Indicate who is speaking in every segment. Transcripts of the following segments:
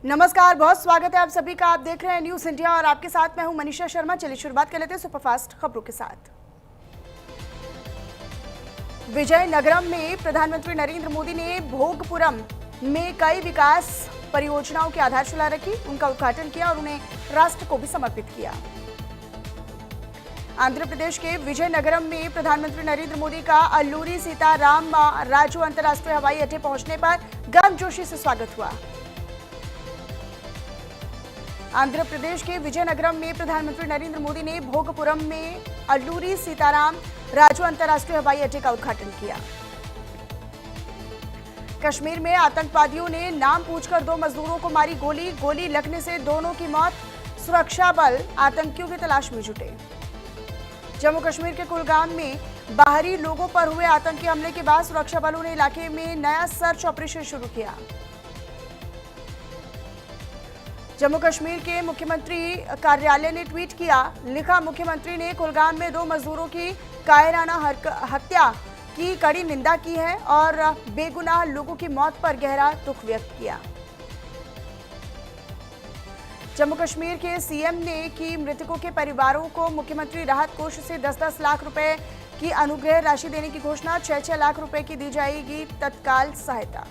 Speaker 1: नमस्कार, बहुत स्वागत है आप सभी का। आप देख रहे हैं न्यूज़ इंडिया और आपके साथ मैं हूं मनीषा शर्मा। चलिए शुरुआत कर लेते हैं सुपरफास्ट खबरों के साथ। विजयनगरम में प्रधानमंत्री नरेंद्र मोदी ने भोगपुरम में कई विकास परियोजनाओं की आधारशिला रखी, उनका उद्घाटन किया और उन्हें राष्ट्र को भी समर्पित किया। आंध्र प्रदेश के विजयनगरम में प्रधानमंत्री नरेंद्र मोदी का अल्लूरी सीताराम राजू अंतर्राष्ट्रीय हवाई अड्डे पहुंचने पर गर्मजोशी से स्वागत हुआ। आंध्र प्रदेश के विजयनगरम में प्रधानमंत्री नरेंद्र मोदी ने भोगपुरम में अल्लूरी सीताराम राजू अंतर्राष्ट्रीय हवाई अड्डे का उद्घाटन किया। कश्मीर में आतंकवादियों ने नाम पूछकर 2 मजदूरों को मारी गोली, गोली लगने से दोनों की मौत। सुरक्षा बल आतंकियों की तलाश में जुटे। जम्मू कश्मीर के कुलगाम में बाहरी लोगों पर हुए आतंकी हमले के बाद सुरक्षा बलों ने इलाके में नया सर्च ऑपरेशन शुरू किया। जम्मू कश्मीर के मुख्यमंत्री कार्यालय ने ट्वीट किया, लिखा, मुख्यमंत्री ने कुलगाम में 2 मजदूरों की कायराना हत्या की कड़ी निंदा की है और बेगुनाह लोगों की मौत पर गहरा दुख व्यक्त किया। जम्मू कश्मीर के सीएम ने की मृतकों के परिवारों को मुख्यमंत्री राहत कोष से 10-10 लाख रुपए की अनुग्रह राशि देने की घोषणा। 6-6 लाख रुपए की दी जाएगी तत्काल सहायता।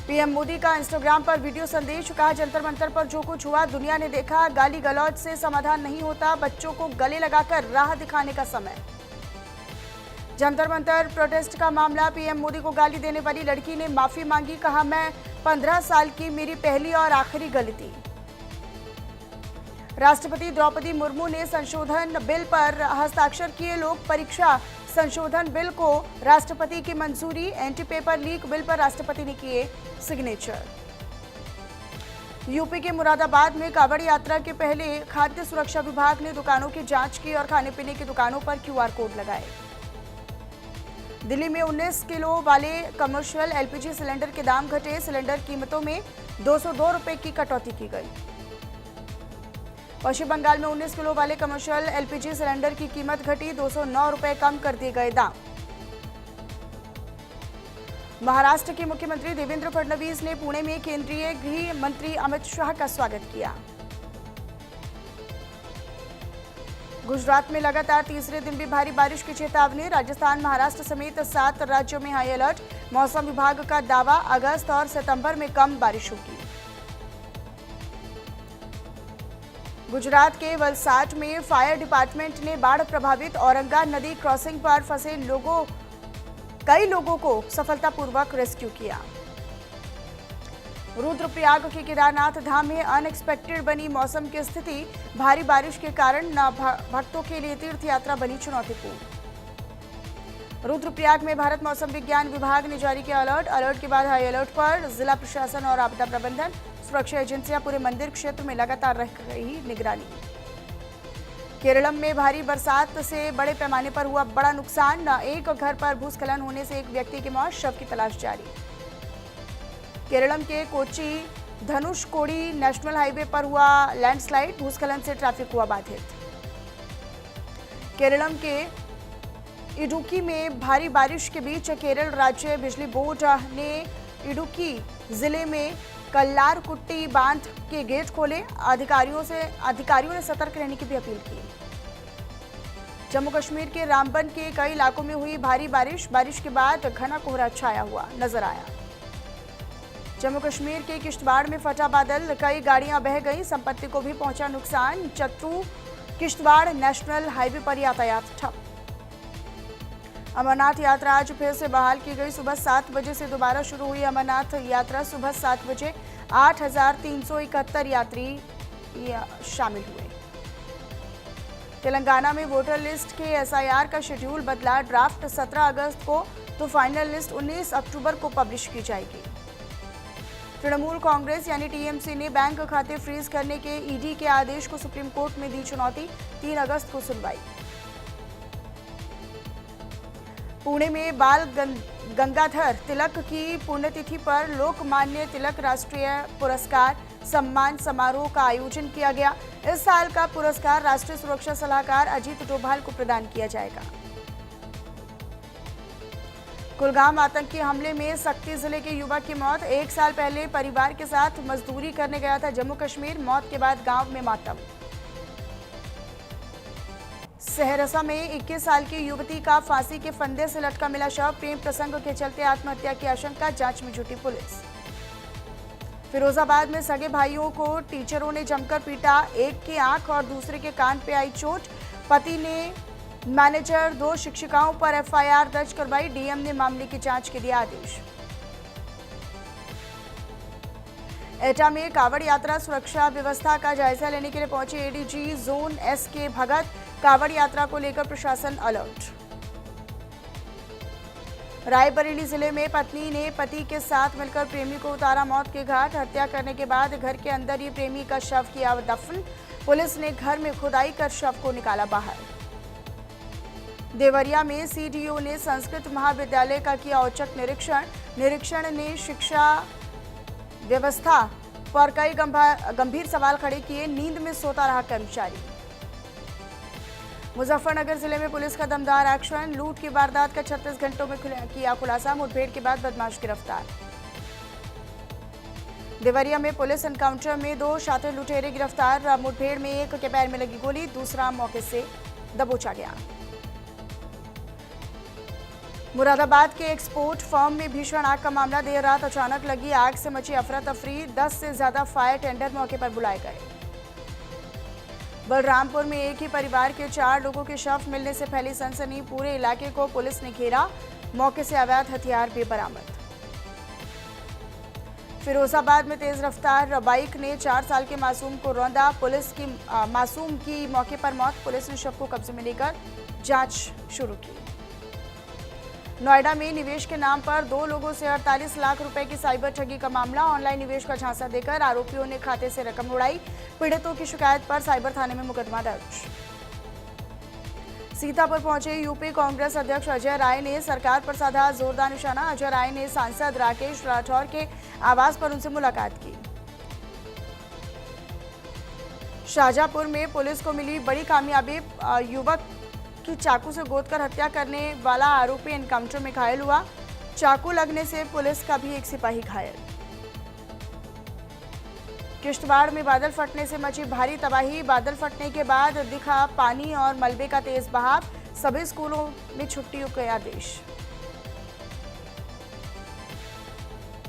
Speaker 1: पीएम मोदी का इंस्टाग्राम पर वीडियो संदेश, कहा, जंतर मंतर पर जो कुछ हुआ दुनिया ने देखा, गाली गलौज से समाधान नहीं होता, बच्चों को गले लगाकर राह दिखाने का समय। जंतर मंतर प्रोटेस्ट का मामला, पीएम मोदी को गाली देने वाली लड़की ने माफी मांगी, कहा, मैं 15 साल की मेरी पहली और आखिरी गलती। राष्ट्रपति द्रौपदी मुर्मू ने संशोधन बिल पर हस्ताक्षर किए। लोक परीक्षा संशोधन बिल को राष्ट्रपति की मंजूरी। एंटी पेपर लीक बिल पर राष्ट्रपति ने किए सिग्नेचर। यूपी के मुरादाबाद में कांवड़ यात्रा के पहले खाद्य सुरक्षा विभाग ने दुकानों की जांच की और खाने पीने की दुकानों पर क्यूआर कोड लगाए। दिल्ली में 19 किलो वाले कमर्शियल एलपीजी सिलेंडर के दाम घटे। सिलेंडर कीमतों में 202 रुपए की कटौती की गई। पश्चिम बंगाल में 19 किलो वाले कमर्शियल एलपीजी सिलेंडर की कीमत घटी, 209 रुपए कम कर दिए गए दाम। महाराष्ट्र के मुख्यमंत्री देवेंद्र फडणवीस ने पुणे में केंद्रीय गृह मंत्री अमित शाह का स्वागत किया। गुजरात में लगातार तीसरे दिन भी भारी बारिश की चेतावनी। राजस्थान, महाराष्ट्र समेत 7 राज्यों में हाई अलर्ट। मौसम विभाग का दावा, अगस्त और सितंबर में कम बारिश होगी। गुजरात के वलसाड में फायर डिपार्टमेंट ने बाढ़ प्रभावित औरंगा नदी क्रॉसिंग पर फंसे कई लोगों को सफलतापूर्वक रेस्क्यू किया। रुद्रप्रयाग के केदारनाथ धाम में अनएक्सपेक्टेड बनी मौसम की स्थिति। भारी बारिश के कारण भक्तों के लिए तीर्थ यात्रा बनी चुनौतीपूर्ण। रुद्रप्रयाग में भारत मौसम विज्ञान विभाग ने जारी किया अलर्ट। अलर्ट के बाद हाई अलर्ट पर जिला प्रशासन और आपदा प्रबंधन सुरक्षा एजेंसियां पूरे मंदिर क्षेत्र में लगातार रख रही निगरानी। केरलम में भारी बरसात से बड़े पैमाने पर हुआ बड़ा नुकसान। एक घर पर भूस्खलन होने से एक व्यक्ति की मौत, शव की तलाश जारी। केरलम के कोच्चि धनुषकोडी नेशनल हाईवे पर हुआ लैंडस्लाइड, भूस्खलन से ट्रैफिक हुआ बाधित। केरलम के इडुक्की में भारी बारिश के बीच केरल राज्य बिजली बोर्ड ने इडुक्की जिले में कल्लारकुट्टी बांध के गेट खोले। अधिकारियों ने सतर्क रहने की भी अपील की। जम्मू कश्मीर के रामबन के कई इलाकों में हुई भारी बारिश के बाद घना कोहरा छाया हुआ नजर आया। जम्मू कश्मीर के किश्तवाड़ में फटा बादल, कई गाड़ियां बह गई, संपत्ति को भी पहुंचा नुकसान। चतरू किश्तवाड़ नेशनल हाईवे पर यातायात ठप। अमरनाथ यात्रा आज फिर से बहाल की गई। सुबह 7 बजे से दोबारा शुरू हुई अमरनाथ यात्रा। सुबह 7 बजे 8,371 यात्री शामिल हुए। तेलंगाना में वोटर लिस्ट के एसआईआर का शेड्यूल बदला। ड्राफ्ट 17 अगस्त को तो फाइनल लिस्ट 19 अक्टूबर को पब्लिश की जाएगी। तृणमूल कांग्रेस यानी टीएमसी ने बैंक खाते फ्रीज करने के ईडी के आदेश को सुप्रीम कोर्ट में दी चुनौती। 3 अगस्त को सुनवाई। पुणे में बाल गंगाधर तिलक की पुण्यतिथि पर लोकमान्य तिलक राष्ट्रीय पुरस्कार सम्मान समारोह का आयोजन किया गया। इस साल का पुरस्कार राष्ट्रीय सुरक्षा सलाहकार अजीत डोभाल को प्रदान किया जाएगा। कुलगाम आतंकी हमले में सक्ती जिले के युवक की मौत। 1 साल पहले परिवार के साथ मजदूरी करने गया था जम्मू कश्मीर, मौत के बाद गांव में मातम। सहरसा में 21 साल की युवती का फांसी के फंदे से लटका मिला शव। प्रेम प्रसंग के चलते आत्महत्या की आशंका, जांच में जुटी पुलिस। फिरोजाबाद में सगे भाइयों को टीचरों ने जमकर पीटा, एक की आंख और दूसरे के कान पे आई चोट। पति ने मैनेजर 2 शिक्षिकाओं पर एफआईआर दर्ज करवाई, डीएम ने मामले की जांच के दिए आदेश। एटा में कावड़ यात्रा सुरक्षा व्यवस्था का जायजा लेने के लिए पहुंचे एडीजी जोन एसके भगत। कावड़ यात्रा को लेकर प्रशासन अलर्ट। रायबरेली जिले में पत्नी ने पति के साथ मिलकर प्रेमी को उतारा मौत के घाट। हत्या करने के बाद घर के अंदर ही प्रेमी का शव किया दफन। पुलिस ने घर में खुदाई कर शव को निकाला बाहर। देवरिया में सीडीओ ने संस्कृत महाविद्यालय का किया औचक निरीक्षण ने शिक्षा व्यवस्था पर कई गंभीर सवाल खड़े किए। नींद में सोता रहा कर्मचारी। मुजफ्फरनगर जिले में पुलिस का दमदार एक्शन, लूट की वारदात का 36 घंटों में किया खुलासा। मुठभेड़ के बाद बदमाश गिरफ्तार। देवरिया में पुलिस एनकाउंटर में 2 शातिर लुटेरे गिरफ्तार। मुठभेड़ में एक के पैर में लगी गोली, दूसरा मौके से दबोचा गया। मुरादाबाद के एक्सपोर्ट फर्म में भीषण आग का मामला। देर रात अचानक लगी आग से मची अफरा तफरी। 10 से ज्यादा फायर टेंडर मौके पर बुलाए गए। बलरामपुर में एक ही परिवार के 4 लोगों के शव मिलने से फैली सनसनी। पूरे इलाके को पुलिस ने घेरा, मौके से अवैध हथियार भी बरामद। फिरोजाबाद में तेज रफ्तार बाइक ने 4 साल के मासूम को रौंदा। मासूम की मौके पर मौत। पुलिस ने शव को कब्जे में लेकर जांच शुरू की। नोएडा में निवेश के नाम पर 2 लोगों से 48 लाख रुपए की साइबर ठगी का मामला। ऑनलाइन निवेश का झांसा देकर आरोपियों ने खाते से रकम उड़ाई। पीड़ितों की शिकायत पर साइबर थाने में मुकदमा दर्ज। सीतापुर पहुंचे यूपी कांग्रेस अध्यक्ष अजय राय ने सरकार पर साधा जोरदार निशाना। अजय राय ने सांसद राकेश राठौर के आवास पर उनसे मुलाकात की। शाहजहांपुर में पुलिस को मिली बड़ी कामयाबी। युवक की चाकू से गोदकर हत्या करने वाला आरोपी एनकाउंटर में घायल हुआ। चाकू लगने से पुलिस का भी एक सिपाही घायल। किश्तवाड़ में बादल फटने से मची भारी तबाही। बादल फटने के बाद दिखा पानी और मलबे का तेज बहाव। सभी स्कूलों में छुट्टियों के आदेश।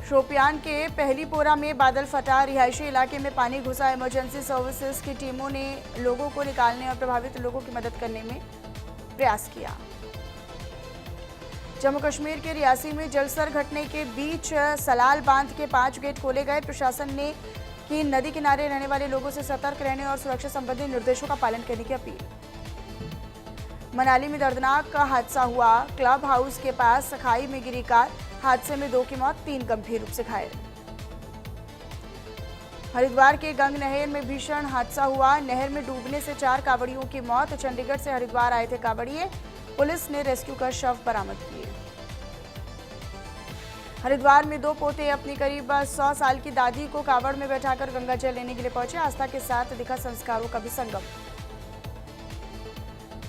Speaker 1: शोपियान के पहलीपोरा में बादल फटा। रिहायशी इलाके में पानी घुसा। इमरजेंसी सर्विसेज की टीमों ने लोगों को निकालने और प्रभावित लोगों की मदद करने में प्रयास किया। जम्मू कश्मीर के रियासी में जलस्तर घटने के बीच सलाल बांध के 5 गेट खोले गए। प्रशासन ने की नदी किनारे रहने वाले लोगों से सतर्क रहने और सुरक्षा संबंधी निर्देशों का पालन करने की अपील। मनाली में दर्दनाक हादसा हुआ। क्लब हाउस के पास खाई में गिरी कार। हादसे में 2 की मौत, 3 गंभीर रूप से घायल। हरिद्वार के गंग नहर में भीषण हादसा हुआ। नहर में डूबने से 4 कावड़ियों की मौत। चंडीगढ़ से हरिद्वार आए थे कावड़िए। पुलिस ने रेस्क्यू कर शव बरामद किए। हरिद्वार में 2 पोते अपनी करीब 100 साल की दादी को कावड़ में बैठाकर गंगा जल लेने के लिए पहुंचे। आस्था के साथ दिखा संस्कारों का भी संगम।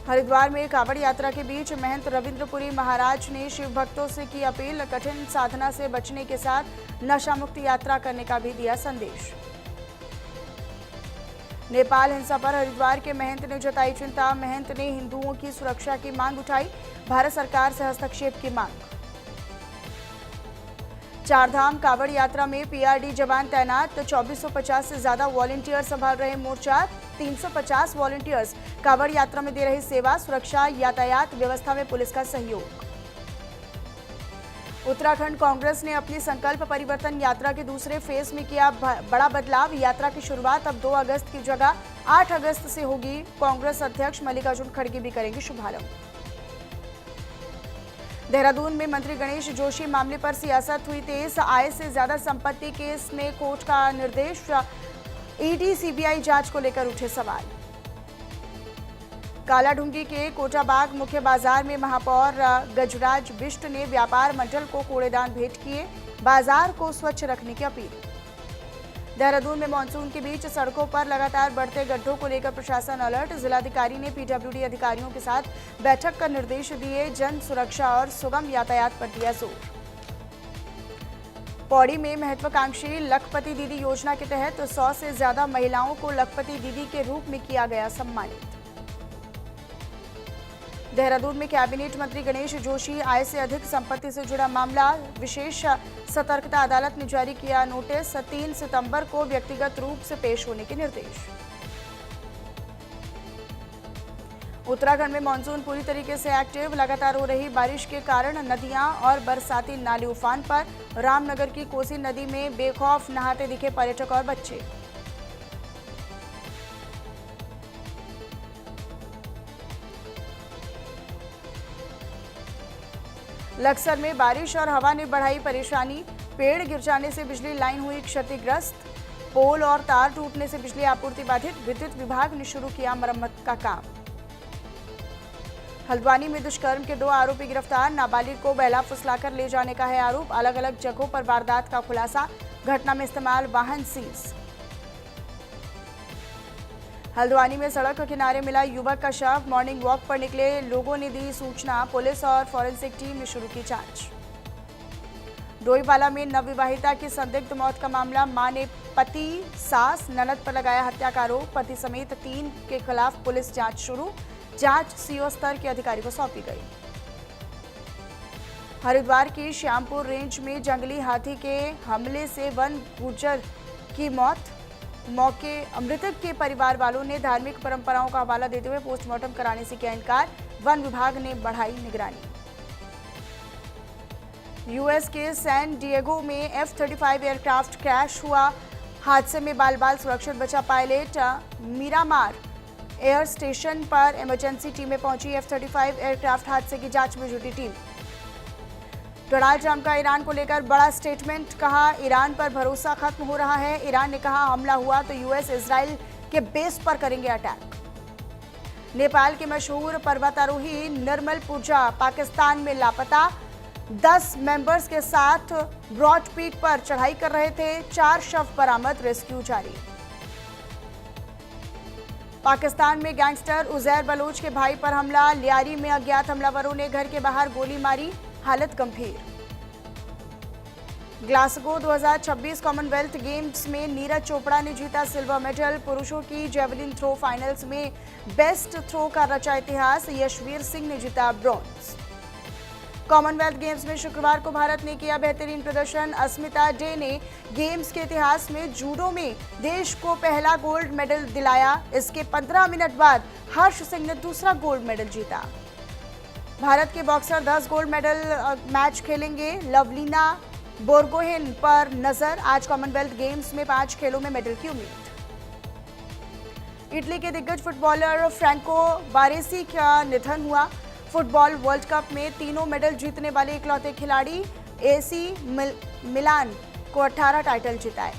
Speaker 1: हरिद्वार में कावड़ यात्रा के बीच महंत रविंद्रपुरी महाराज ने शिव भक्तों से की अपील। कठिन साधना से बचने के साथ नशा मुक्त यात्रा करने का भी दिया संदेश। नेपाल हिंसा पर हरिद्वार के महंत ने जताई चिंता। महंत ने हिंदुओं की सुरक्षा की मांग उठाई। भारत सरकार से हस्तक्षेप की मांग। चारधाम कावड़ यात्रा में पीआरडी जवान तैनात। 2450 से ज्यादा वॉलंटियर संभाल रहे मोर्चा। 350 वॉलंटियर्स कावड़ यात्रा में दे रहे सेवा। सुरक्षा यातायात व्यवस्था में पुलिस का सहयोग। उत्तराखंड कांग्रेस ने अपनी संकल्प परिवर्तन यात्रा के दूसरे फेज में किया बड़ा बदलाव। यात्रा की शुरुआत अब 2 अगस्त की जगह 8 अगस्त से होगी। कांग्रेस अध्यक्ष मल्लिकार्जुन खड़गे भी करेंगे शुभारंभ। देहरादून में मंत्री गणेश जोशी मामले पर सियासत हुई तेज। आय से ज्यादा संपत्ति केस में कोर्ट का निर्देश। ईडी सीबीआई जांच को लेकर उठे सवाल। कालाढूंगी के कोटाबाग मुख्य बाजार में महापौर गजराज बिष्ट ने व्यापार मंडल को कूड़ेदान भेंट किए। बाजार को स्वच्छ रखने की अपील। देहरादून में मानसून के बीच सड़कों पर लगातार बढ़ते गड्ढों को लेकर प्रशासन अलर्ट। जिलाधिकारी ने पीडब्ल्यूडी अधिकारियों के साथ बैठक कर निर्देश दिए। जन सुरक्षा और सुगम यातायात पर दिया जोर। पौड़ी में महत्वाकांक्षी लखपति दीदी योजना के तहत 100 से ज्यादा महिलाओं को लखपति दीदी के रूप में किया गया सम्मानित। देहरादून में कैबिनेट मंत्री गणेश जोशी आय से अधिक संपत्ति से जुड़ा मामला। विशेष सतर्कता अदालत ने जारी किया नोटिस। 3 सितंबर को व्यक्तिगत रूप से पेश होने के निर्देश। उत्तराखंड में मानसून पूरी तरीके से एक्टिव। लगातार हो रही बारिश के कारण नदियां और बरसाती नाले उफान पर। रामनगर की कोसी नदी में बेखौफ नहाते दिखे पर्यटक और बच्चे। लक्सर में बारिश और हवा ने बढ़ाई परेशानी। पेड़ गिर जाने से बिजली लाइन हुई क्षतिग्रस्त। पोल और तार टूटने से बिजली आपूर्ति बाधित। विद्युत विभाग ने शुरू किया मरम्मत का काम। हल्द्वानी में दुष्कर्म के 2 आरोपी गिरफ्तार। नाबालिग को बहला फुसलाकर ले जाने का है आरोप। अलग अलग जगहों पर वारदात का खुलासा। घटना में इस्तेमाल वाहन सीज। हल्द्वानी में सड़क किनारे मिला युवक का शव। मॉर्निंग वॉक पर निकले लोगों ने दी सूचना। पुलिस और फॉरेंसिक टीम ने शुरू की जांच। डोईवाला में नवविवाहिता की संदिग्ध मौत का मामला। मां ने पति, सास, ननद पर लगाया हत्या का आरोप। पति समेत 3 के खिलाफ पुलिस जांच शुरू। जांच सीओ स्तर के अधिकारी को सौंपी गई। हरिद्वार की श्यामपुर रेंज में जंगली हाथी के हमले से वन गुर्जर की मौत। मृतक के परिवार वालों ने धार्मिक परंपराओं का हवाला देते हुए पोस्टमार्टम कराने से किया इनकार। वन विभाग ने बढ़ाई निगरानी। यूएस के सैन डिएगो में F-35 एयरक्राफ्ट क्रैश हुआ। हादसे में बाल-बाल सुरक्षित बचा पायलट। मीरामार एयर स्टेशन पर इमरजेंसी टीमें पहुंची। F-35 एयरक्राफ्ट हादसे की जांच में जुटी टीम। डोनाल्ड ट्रंप का ईरान को लेकर बड़ा स्टेटमेंट। कहा ईरान पर भरोसा खत्म हो रहा है। ईरान ने कहा हमला हुआ तो यूएस इजराइल के बेस पर करेंगे अटैक। नेपाल के मशहूर पर्वतारोही निर्मल पूजा पाकिस्तान में लापता। 10 मेंबर्स के साथ ब्रॉड पीक पर चढ़ाई कर रहे थे। 4 शव बरामद। रेस्क्यू जारी। पाकिस्तान में गैंगस्टर उजैर बलोच के भाई पर हमला। लियारी में अज्ञात हमलावरों ने घर के बाहर गोली मारी। हालत गंभीर। ग्लासगो 2026 कॉमनवेल्थ गेम्स में नीरज चोपड़ा ने जीता सिल्वर मेडल। पुरुषों की जेवलिन थ्रो फाइनल्स में बेस्ट थ्रो का रचा इतिहास। यशवीर सिंह ने जीता ब्रॉन्ज। कॉमनवेल्थ गेम्स में शुक्रवार को भारत ने किया बेहतरीन प्रदर्शन। अस्मिता डे ने गेम्स के इतिहास में जूडो में देश को पहला गोल्ड मेडल दिलाया। इसके 15 मिनट बाद हर्ष सिंह ने दूसरा गोल्ड मेडल जीता। भारत के बॉक्सर 10 गोल्ड मेडल मैच खेलेंगे। लवलीना बोरगोहेन पर नजर। आज कॉमनवेल्थ गेम्स में 5 खेलों में मेडल की उम्मीद। इटली के दिग्गज फुटबॉलर फ्रैंको बारेसी का निधन हुआ। फुटबॉल वर्ल्ड कप में तीनों मेडल जीतने वाले इकलौते खिलाड़ी। एसी मिलान को 18 टाइटल जिताए।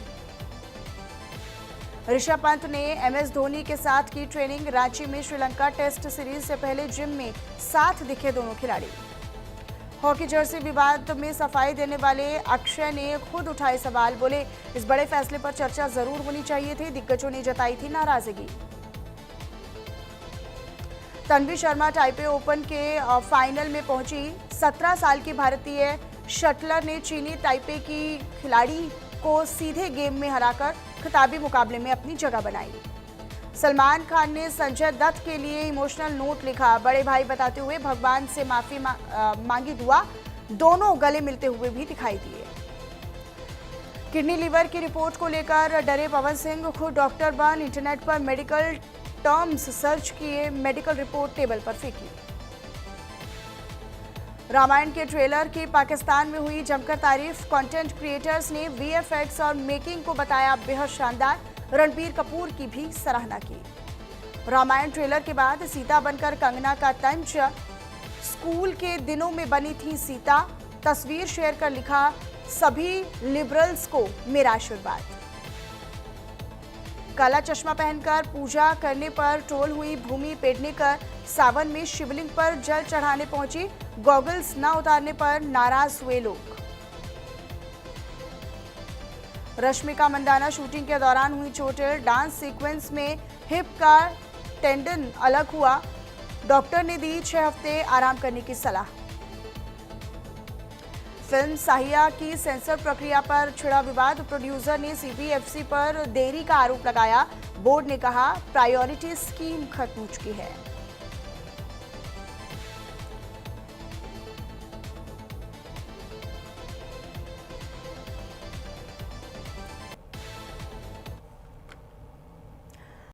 Speaker 1: ऋषभ पंत ने एमएस धोनी के साथ की ट्रेनिंग। रांची में श्रीलंका टेस्ट सीरीज से पहले जिम में साथ दिखे दोनों खिलाड़ी। हॉकी जर्सी विवाद में सफाई देने वाले अक्षय ने खुद उठाए सवाल। बोले इस बड़े फैसले पर चर्चा जरूर होनी चाहिए थी। दिग्गजों ने जताई थी नाराजगी। तन्वी शर्मा ताइपे ओपन के फाइनल में पहुंची। 17 साल की भारतीय शटलर ने चीनी ताइपे की खिलाड़ी को सीधे गेम में हराकर खिताबी मुकाबले में अपनी जगह बनाई। सलमान खान ने संजय दत्त के लिए इमोशनल नोट लिखा। बड़े भाई बताते हुए भगवान से माफी मांगी दुआ। दोनों गले मिलते हुए भी दिखाई दिए। किडनी लीवर की रिपोर्ट को लेकर डरे पवन सिंह। खुद डॉक्टर बन इंटरनेट पर मेडिकल टर्म्स सर्च किए। मेडिकल रिपोर्ट टेबल पर फेंकी। रामायण के ट्रेलर की पाकिस्तान में हुई जमकर तारीफ। कंटेंट क्रिएटर्स ने वीएफएक्स और मेकिंग को बताया बेहद शानदार। रणबीर कपूर की भी सराहना की। रामायण ट्रेलर के बाद सीता बनकर कंगना का तंज। स्कूल के दिनों में बनी थी सीता। तस्वीर शेयर कर लिखा सभी लिबरल्स को मेरा आशीर्वाद। काला चश्मा पहनकर पूजा करने पर ट्रोल हुई भूमि पेडनेकर। सावन में शिवलिंग पर जल चढ़ाने पहुंची। गॉगल्स न उतारने पर नाराज हुए लोग। रश्मिका मंदाना शूटिंग के दौरान हुई चोटिल, डांस सीक्वेंस में हिप का टेंडन अलग हुआ, डॉक्टर ने दी 6 हफ्ते आराम करने की सलाह। फिल्म साहिया की सेंसर प्रक्रिया पर छिड़ा विवाद, प्रोड्यूसर ने सीबीएफसी पर देरी का आरोप लगाया। बोर्ड ने कहा प्रायोरिटी स्कीम खत्म हो चुकी है।